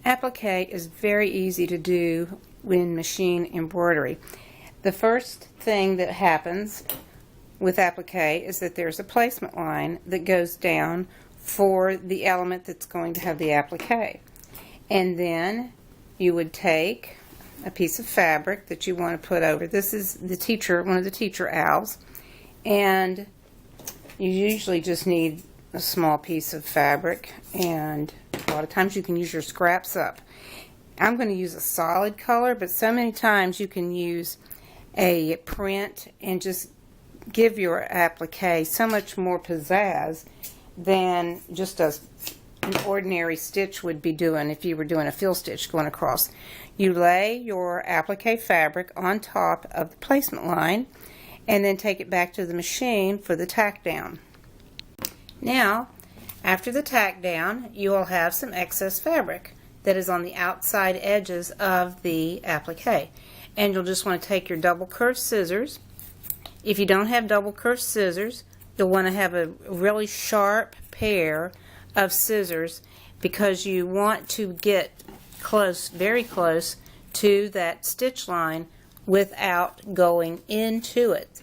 Applique is very easy to do in machine embroidery. The first thing that happens with applique is that there's a placement line that goes down for the element that's going to have the applique. And then you would take a piece of fabric that you want to put over. This is one of the teacher owls, and you usually just need a small piece of fabric, and a lot of times you can use your scraps up. I'm going to use a solid color, but so many times you can use a print and just give your applique so much more pizzazz than just an ordinary stitch would be doing if you were doing a fill stitch going across. You lay your applique fabric on top of the placement line and then take it back to the machine for the tack down. Now, after the tack down, you will have some excess fabric that is on the outside edges of the applique. And you'll just want to take your double curved scissors. If you don't have double curved scissors, you'll want to have a really sharp pair of scissors because you want to get close, very close to that stitch line without going into it.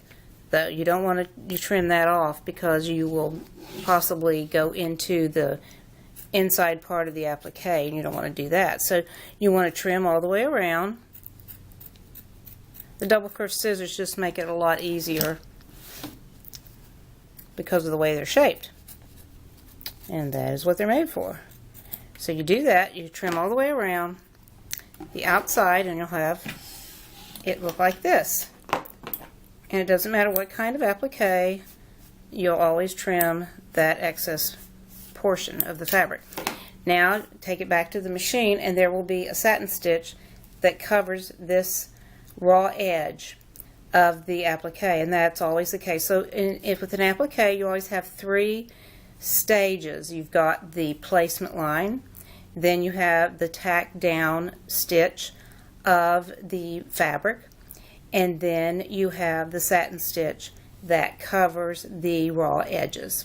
Though you don't want to trim that off because you will possibly go into the inside part of the applique, and you don't want to do that. So you want to trim all the way around. The double curved scissors just make it a lot easier because of the way they're shaped, and that is what they're made for. So you do that, you trim all the way around the outside, and you'll have it look like this. And it doesn't matter what kind of applique, you'll always trim that excess portion of the fabric. Now take it back to the machine, and there will be a satin stitch that covers this raw edge of the applique, and that's always the case. So if with an applique, you always have three stages. You've got the placement line, then you have the tack down stitch of the fabric, and then you have the satin stitch that covers the raw edges.